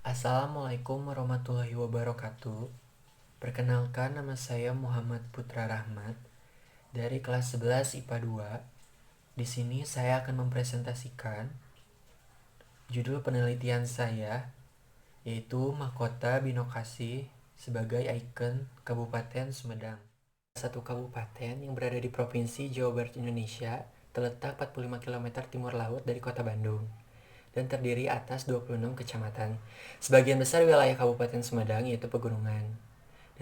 Assalamualaikum warahmatullahi wabarakatuh. Perkenalkan, nama saya Muhammad Putra Rahmat dari kelas 11 IPA 2. Di sini saya akan mempresentasikan judul penelitian saya, yaitu Mahkota Binokasi sebagai ikon Kabupaten Sumedang. Satu kabupaten yang berada di Provinsi Jawa Barat Indonesia, terletak 45 km timur laut dari Kota Bandung dan terdiri atas 26 kecamatan. Sebagian besar wilayah Kabupaten Sumedang yaitu pegunungan,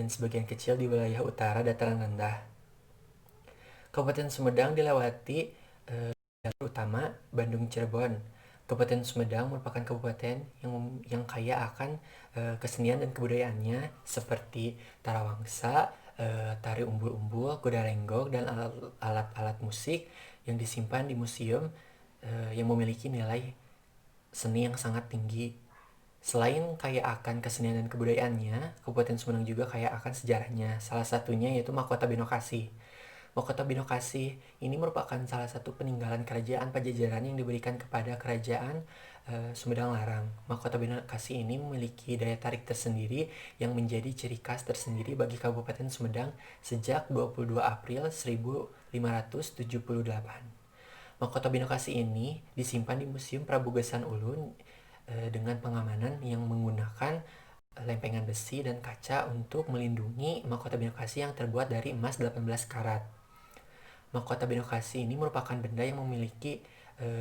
dan sebagian kecil di wilayah utara dataran rendah. Kabupaten Sumedang dilewati jalur utama Bandung-Cirebon. Kabupaten Sumedang merupakan kabupaten yang kaya akan kesenian dan kebudayaannya seperti tarawangsa, tari umbul-umbul, kuda lenggok, dan alat-alat musik yang disimpan di museum yang memiliki nilai seni yang sangat tinggi. Selain kaya akan kesenian dan kebudayaannya, Kabupaten Sumedang juga kaya akan sejarahnya. Salah satunya yaitu Mahkota Binokasi. Mahkota Binokasi ini merupakan salah satu peninggalan kerajaan Pajajaran yang diberikan kepada kerajaan Sumedang Larang. Mahkota Binokasi ini memiliki daya tarik tersendiri yang menjadi ciri khas tersendiri bagi Kabupaten Sumedang sejak 22 April 1578. Mahkota Binokasi ini disimpan di Museum Prabu Gesan Ulun dengan pengamanan yang menggunakan lempengan besi dan kaca untuk melindungi mahkota Binokasi yang terbuat dari emas 18 karat. Mahkota Binokasi ini merupakan benda yang memiliki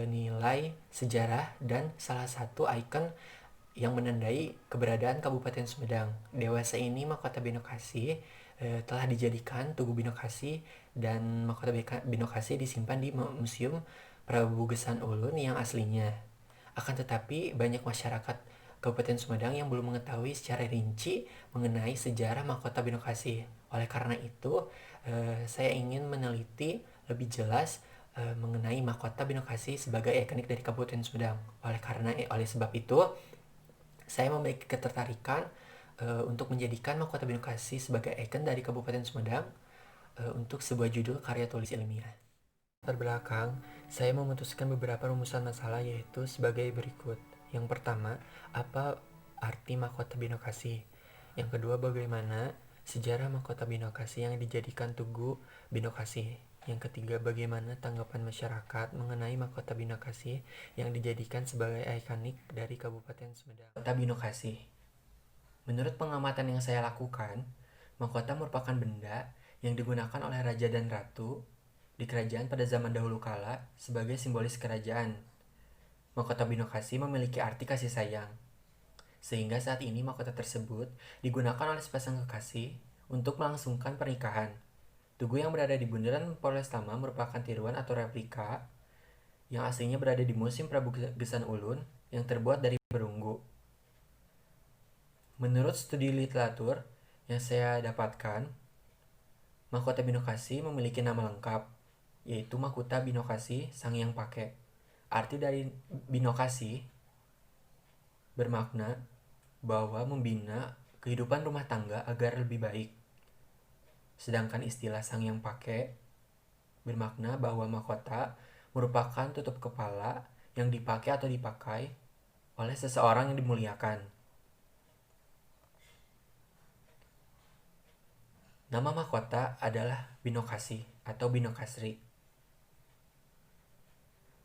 nilai sejarah dan salah satu ikon yang menandai keberadaan Kabupaten Sumedang. Dewasa ini mahkota Binokasi telah dijadikan Tugu Binokasi, dan mahkota Binokasi disimpan di Museum Prabu Gesan Ulun yang aslinya. Akan tetapi banyak masyarakat Kabupaten Sumedang yang belum mengetahui secara rinci mengenai sejarah mahkota Binokasi. Oleh karena itu, saya ingin meneliti lebih jelas mengenai mahkota Binokasi sebagai ikonik dari Kabupaten Sumedang. Oleh sebab itu, saya memiliki ketertarikan untuk menjadikan mahkota Binokasi sebagai ikon dari Kabupaten Sumedang untuk sebuah judul karya tulis ilmiah. Terbelakang, saya memutuskan beberapa rumusan masalah, yaitu sebagai berikut. Yang pertama, apa arti mahkota Binokasi? Yang kedua, bagaimana sejarah mahkota Binokasi yang dijadikan Tugu Binokasi? Yang ketiga, bagaimana tanggapan masyarakat mengenai mahkota Binokasi yang dijadikan sebagai ikonik dari Kabupaten Sumedang. Mahkota Binokasi. Menurut pengamatan yang saya lakukan, mahkota merupakan benda yang digunakan oleh raja dan ratu di kerajaan pada zaman dahulu kala sebagai simbolis kerajaan. Mahkota Binokasi memiliki arti kasih sayang, sehingga saat ini mahkota tersebut digunakan oleh sepasang kekasih untuk melangsungkan pernikahan. Tugu yang berada di bundaran Polrestama merupakan tiruan atau replika yang aslinya berada di Museum Prabu Gesan Ulun yang terbuat dari perunggu. Menurut studi literatur yang saya dapatkan, mahkota Binokasi memiliki nama lengkap, yaitu Mahkota Binokasi Sang Yang Pake. Arti dari Binokasi bermakna bahwa membina kehidupan rumah tangga agar lebih baik. Sedangkan istilah Sang Yang Pake bermakna bahwa mahkota merupakan tutup kepala yang dipakai atau dipakai oleh seseorang yang dimuliakan. Nama mahkota adalah Binokasi atau Binokasri,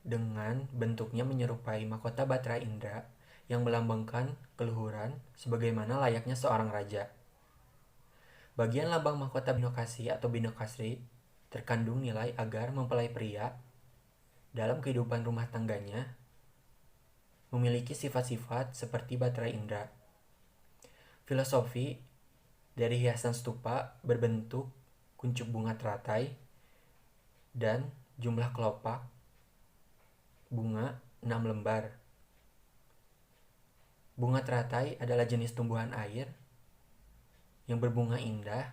dengan bentuknya menyerupai mahkota Batra Indra yang melambangkan keluhuran sebagaimana layaknya seorang raja. Bagian lambang mahkota Binokasi atau Binokasri terkandung nilai agar mempelai pria dalam kehidupan rumah tangganya memiliki sifat-sifat seperti Batra Indra. Filosofi dari hiasan stupa berbentuk kuncup bunga teratai dan jumlah kelopak bunga 6 lembar. Bunga teratai adalah jenis tumbuhan air yang berbunga indah,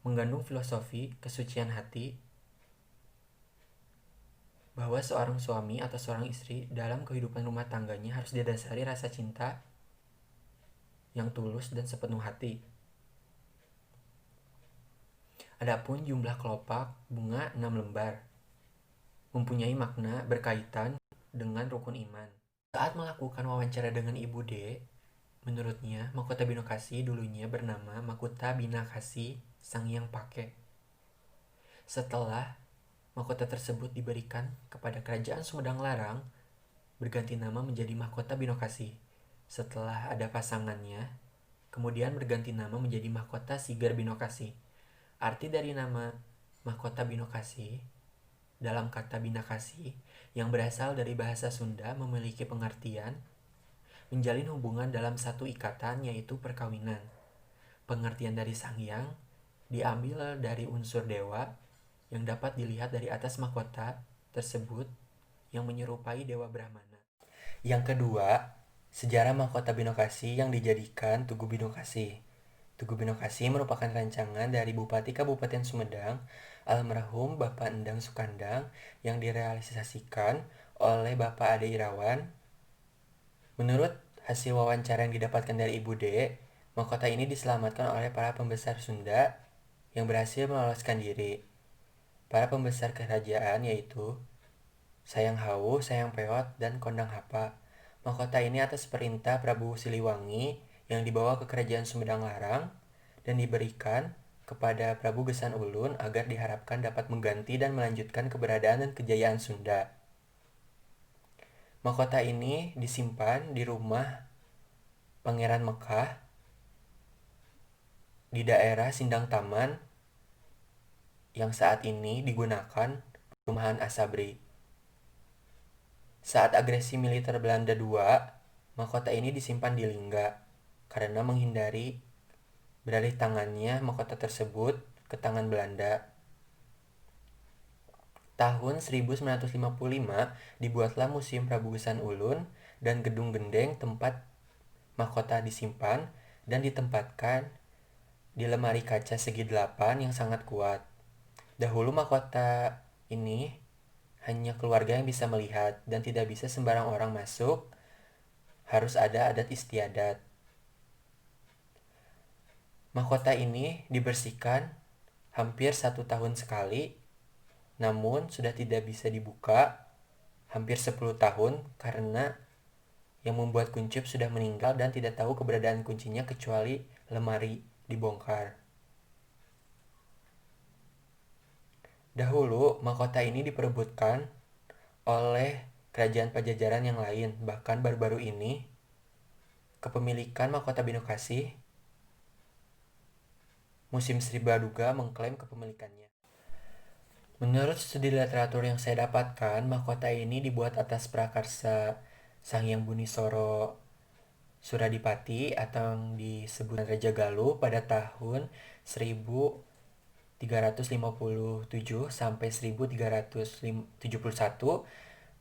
mengandung filosofi kesucian hati, bahwa seorang suami atau seorang istri dalam kehidupan rumah tangganya harus didasari rasa cinta yang tulus dan sepenuh hati. Adapun jumlah kelopak bunga 6 lembar mempunyai makna berkaitan dengan rukun iman. Saat melakukan wawancara dengan Ibu D, Menurutnya, mahkota Binokasi dulunya bernama Makuta Binakasi Sang Hyang Pake. Setelah mahkota tersebut diberikan kepada Kerajaan Sumedang Larang, berganti nama menjadi Mahkota Binokasi. Setelah ada pasangannya, kemudian berganti nama menjadi Mahkota Sigar Binokasi. Arti dari nama Mahkota Binokasi dalam kata Binakasi yang berasal dari bahasa Sunda memiliki pengertian menjalin hubungan dalam satu ikatan, yaitu perkawinan. Pengertian dari Sanghyang diambil dari unsur dewa yang dapat dilihat dari atas mahkota tersebut yang menyerupai Dewa Brahmana. Yang kedua, sejarah mahkota Binokasi yang dijadikan Tugu Binokasi. Tugu Binokasi merupakan rancangan dari Bupati Kabupaten Sumedang, almarhum Bapak Endang Sukandang, yang direalisasikan oleh Bapak Ade Irawan. Menurut hasil wawancara yang didapatkan dari Ibu D, mahkota ini diselamatkan oleh para pembesar Sunda yang berhasil meloloskan diri. Para pembesar kerajaan yaitu Sayang Hauh, Sayang Peot, dan Kondang Hapa. Mahkota ini atas perintah Prabu Siliwangi yang dibawa ke kerajaan Sumedang Larang dan diberikan kepada Prabu Gesan Ulun agar diharapkan dapat mengganti dan melanjutkan keberadaan dan kejayaan Sunda. Mahkota ini disimpan di rumah Pangeran Mekah di daerah Sindang Taman yang saat ini digunakan perumahan Asabri. Saat agresi militer Belanda II, mahkota ini disimpan di Lingga karena menghindari beralih tangannya mahkota tersebut ke tangan Belanda. Tahun 1955 dibuatlah Museum Prabu Gesan Ulun dan Gedung Gendeng tempat mahkota disimpan dan ditempatkan di lemari kaca segi 8 yang sangat kuat. Dahulu mahkota ini hanya keluarga yang bisa melihat dan tidak bisa sembarang orang masuk, harus ada adat istiadat. Mahkota ini dibersihkan hampir 1 tahun sekali, namun sudah tidak bisa dibuka hampir 10 tahun karena yang membuat kuncup sudah meninggal dan tidak tahu keberadaan kuncinya kecuali lemari dibongkar. Dahulu, mahkota ini diperebutkan oleh kerajaan Pajajaran yang lain. Bahkan baru-baru ini, kepemilikan mahkota Binokasi, Museum Sri Baduga mengklaim kepemilikannya. Menurut studi literatur yang saya dapatkan, mahkota ini dibuat atas prakarsa Sang Hyang Bunisoro Suradipati atau yang disebut Raja Galuh pada tahun 1357 sampai 1371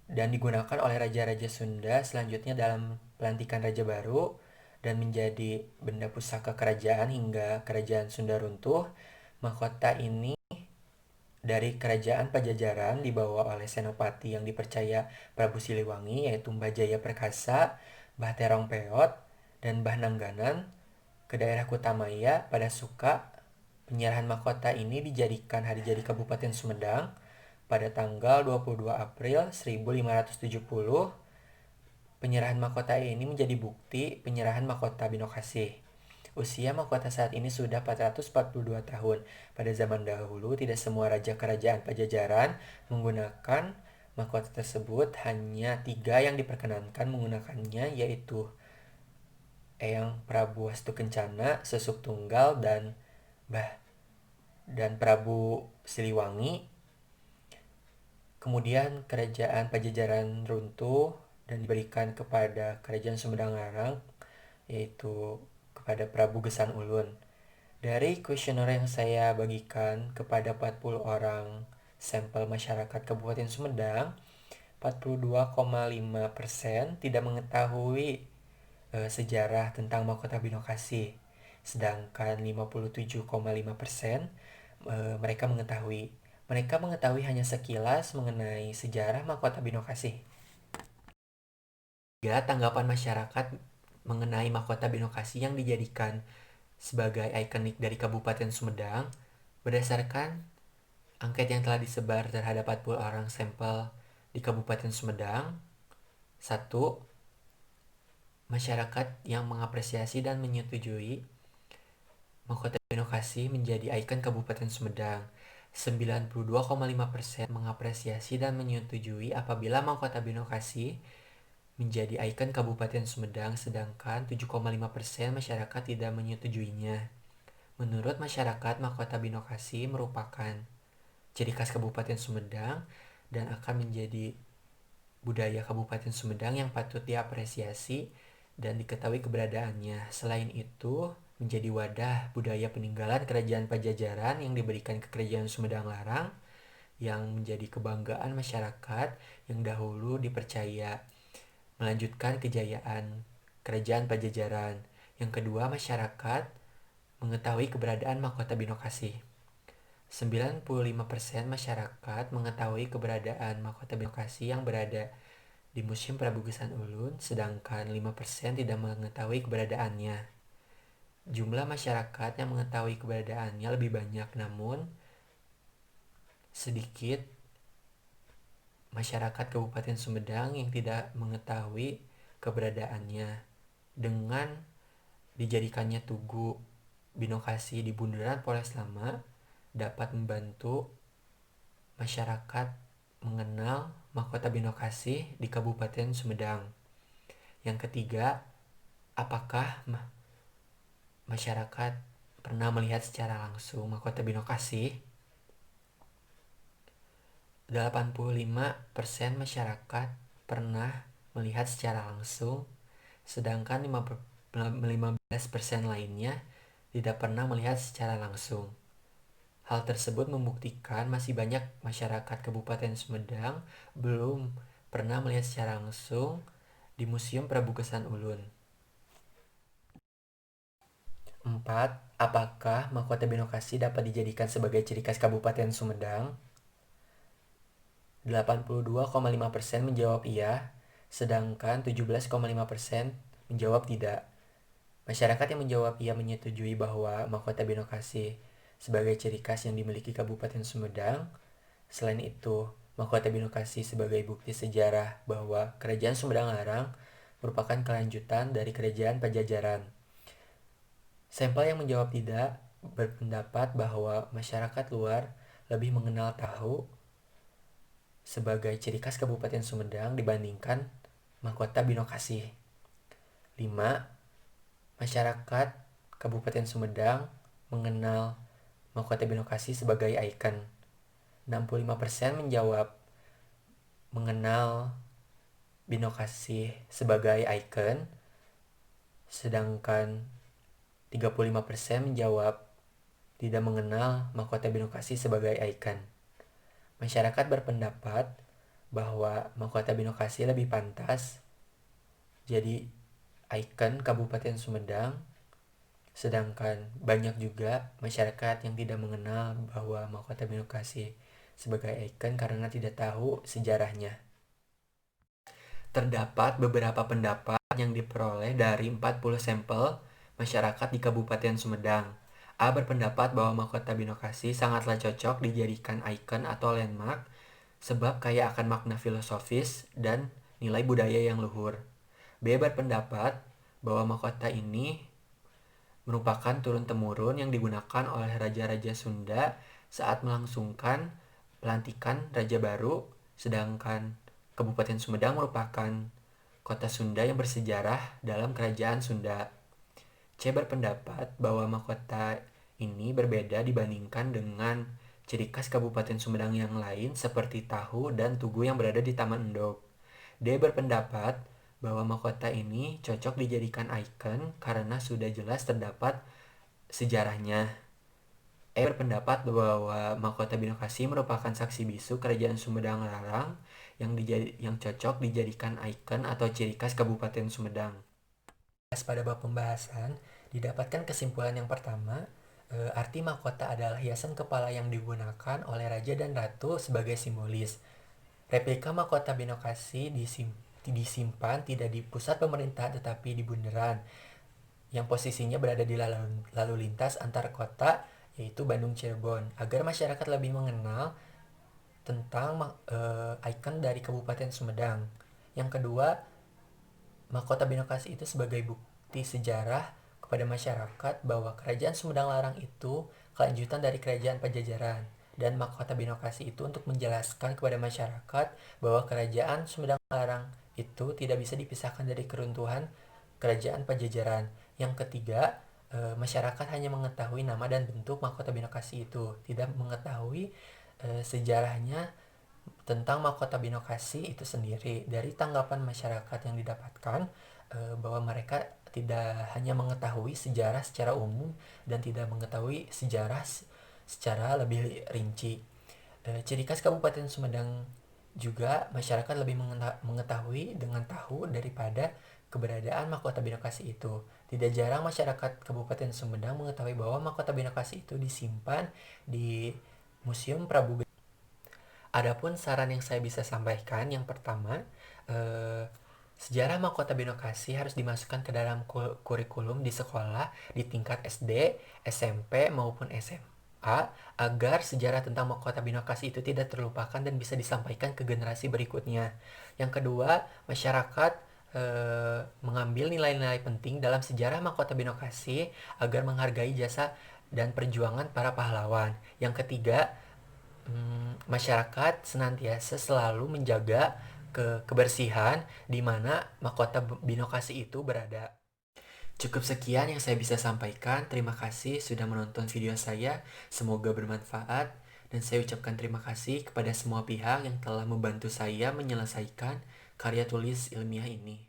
dan digunakan oleh raja-raja Sunda selanjutnya dalam pelantikan raja baru dan menjadi benda pusaka kerajaan hingga kerajaan Sunda runtuh. Mahkota ini dari kerajaan Pajajaran dibawa oleh senopati yang dipercaya Prabu Siliwangi yaitu Mbah Jaya Perkasa, Mbah Terong Peot, dan Mbah Nangganan ke daerah Kutamaya pada Suka. Penyerahan mahkota ini dijadikan hari jadi Kabupaten Sumedang pada tanggal 22 April 1570. Penyerahan mahkota ini menjadi bukti penyerahan mahkota Binokasi. Usia mahkota saat ini sudah 442 tahun. Pada zaman dahulu, tidak semua raja kerajaan Pajajaran menggunakan mahkota tersebut. Hanya 3 yang diperkenankan menggunakannya, yaitu Eyang Prabu Wastukencana, Sesuk Tunggal, dan Prabu Siliwangi. Kemudian kerajaan Pajajaran runtuh dan diberikan kepada kerajaan Sumedang Larang, yaitu kepada Prabu Gesan Ulun. Dari kuesioner yang saya bagikan kepada 40 orang sampel masyarakat Kabupaten Sumedang, 42,5% tidak mengetahui sejarah tentang mahkota Binokasi. Sedangkan 57,5% mereka mengetahui. Mereka mengetahui hanya sekilas mengenai sejarah mahkota Binokasi. Tanggapan masyarakat mengenai mahkota Binokasi yang dijadikan sebagai ikonik dari Kabupaten Sumedang berdasarkan angket yang telah disebar terhadap 40 orang sampel di Kabupaten Sumedang. 1. masyarakat yang mengapresiasi dan menyetujui Mahkota Binokasi menjadi ikon Kabupaten Sumedang. 92,5% mengapresiasi dan menyetujui apabila Mahkota Binokasi menjadi ikon Kabupaten Sumedang, sedangkan 7,5% masyarakat tidak menyetujuinya. Menurut masyarakat, Mahkota Binokasi merupakan ciri khas Kabupaten Sumedang dan akan menjadi budaya Kabupaten Sumedang yang patut diapresiasi dan diketahui keberadaannya. Selain itu, menjadi wadah budaya peninggalan Kerajaan Pajajaran yang diberikan ke Kerajaan Sumedang Larang yang menjadi kebanggaan masyarakat yang dahulu dipercaya melanjutkan kejayaan Kerajaan Pajajaran. Yang kedua, masyarakat mengetahui keberadaan Mahkota Binokasi. 95% masyarakat mengetahui keberadaan Mahkota Binokasi yang berada di Museum Prabu Geusan Ulun, sedangkan 5% tidak mengetahui keberadaannya. Jumlah masyarakat yang mengetahui keberadaannya lebih banyak, namun sedikit masyarakat Kabupaten Sumedang yang tidak mengetahui keberadaannya. Dengan dijadikannya Tugu Binokasi di Bundaran Polres Lama dapat membantu masyarakat mengenal Mahkota Binokasi di Kabupaten Sumedang. Yang ketiga, apakah masyarakat pernah melihat secara langsung Mahkota Binokasi? 85% masyarakat pernah melihat secara langsung, sedangkan 15% lainnya tidak pernah melihat secara langsung. Hal tersebut membuktikan masih banyak masyarakat Kabupaten Sumedang belum pernah melihat secara langsung di Museum Prabu Geusan Ulun. 4. Apakah Mahkota Binokasi dapat dijadikan sebagai ciri khas Kabupaten Sumedang? 82,5% menjawab iya, sedangkan 17,5% menjawab tidak. Masyarakat yang menjawab iya menyetujui bahwa Mahkota Binokasi sebagai ciri khas yang dimiliki Kabupaten Sumedang. Selain itu, Mahkota Binokasi sebagai bukti sejarah bahwa Kerajaan Sumedang Larang merupakan kelanjutan dari Kerajaan Pajajaran. Sampel yang menjawab tidak berpendapat bahwa masyarakat luar lebih mengenal tahu sebagai ciri khas Kabupaten Sumedang dibandingkan Mahkota Binokasi. 5. Masyarakat Kabupaten Sumedang mengenal Mahkota Binokasi sebagai ikon. 65% menjawab mengenal Binokasi sebagai ikon, sedangkan 35% menjawab tidak mengenal Mahkota Binokasi sebagai ikon. Masyarakat berpendapat bahwa Mahkota Binokasi lebih pantas jadi ikon Kabupaten Sumedang, sedangkan banyak juga masyarakat yang tidak mengenal bahwa Mahkota Binokasi sebagai ikon karena tidak tahu sejarahnya. Terdapat beberapa pendapat yang diperoleh dari 40 sampel masyarakat di Kabupaten Sumedang. A berpendapat bahwa Mahkota Binokasi sangatlah cocok dijadikan ikon atau landmark sebab kaya akan makna filosofis dan nilai budaya yang luhur. B berpendapat bahwa mahkota ini merupakan turun-temurun yang digunakan oleh Raja-Raja Sunda saat melangsungkan pelantikan Raja baru, sedangkan Kabupaten Sumedang merupakan kota Sunda yang bersejarah dalam Kerajaan Sunda. C berpendapat bahwa mahkota ini berbeda dibandingkan dengan ciri khas Kabupaten Sumedang yang lain seperti tahu dan tugu yang berada di Taman Endog. D berpendapat bahwa mahkota ini cocok dijadikan ikon karena sudah jelas terdapat sejarahnya. E berpendapat bahwa Mahkota Binokasi merupakan saksi bisu Kerajaan Sumedang Larang yang cocok dijadikan ikon atau ciri khas Kabupaten Sumedang. Pada bab pembahasan, didapatkan kesimpulan yang pertama, arti mahkota adalah hiasan kepala yang digunakan oleh raja dan ratu sebagai simbolis. Replika Mahkota Binokasi disimpan tidak di pusat pemerintah tetapi di bundaran, yang posisinya berada di lalu lintas antar kota, yaitu Bandung Cirebon, agar masyarakat lebih mengenal tentang ikon dari Kabupaten Sumedang. Yang kedua, Mahkota Binokasi itu sebagai bukti sejarah kepada masyarakat bahwa Kerajaan Sumedang Larang itu kelanjutan dari Kerajaan Pajajaran. Dan Mahkota Binokasi itu untuk menjelaskan kepada masyarakat bahwa Kerajaan Sumedang Larang itu tidak bisa dipisahkan dari keruntuhan Kerajaan Pajajaran. Yang ketiga, masyarakat hanya mengetahui nama dan bentuk Mahkota Binokasi itu, tidak mengetahui sejarahnya tentang Mahkota Binokasi itu sendiri. Dari tanggapan masyarakat yang didapatkan, bahwa mereka tidak hanya mengetahui sejarah secara umum dan tidak mengetahui sejarah secara lebih rinci. Ciri khas Kabupaten Sumedang juga masyarakat lebih mengetahui dengan tahu daripada keberadaan Mahkota Binokasi itu. Tidak jarang masyarakat Kabupaten Sumedang mengetahui bahwa Mahkota Binokasi itu disimpan di Museum Prabu. Adapun saran yang saya bisa sampaikan, yang pertama, sejarah Mahkota Binokasi harus dimasukkan ke dalam kurikulum di sekolah di tingkat SD, SMP, maupun SMA agar sejarah tentang Mahkota Binokasi itu tidak terlupakan dan bisa disampaikan ke generasi berikutnya. Yang kedua, masyarakat mengambil nilai-nilai penting dalam sejarah Mahkota Binokasi agar menghargai jasa dan perjuangan para pahlawan. Yang ketiga, masyarakat senantiasa selalu menjaga kebersihan di mana Mahkota Binokasi itu berada. Cukup sekian yang saya bisa sampaikan. Terima kasih sudah menonton video saya. Semoga bermanfaat. Dan saya ucapkan terima kasih kepada semua pihak yang telah membantu saya menyelesaikan karya tulis ilmiah ini.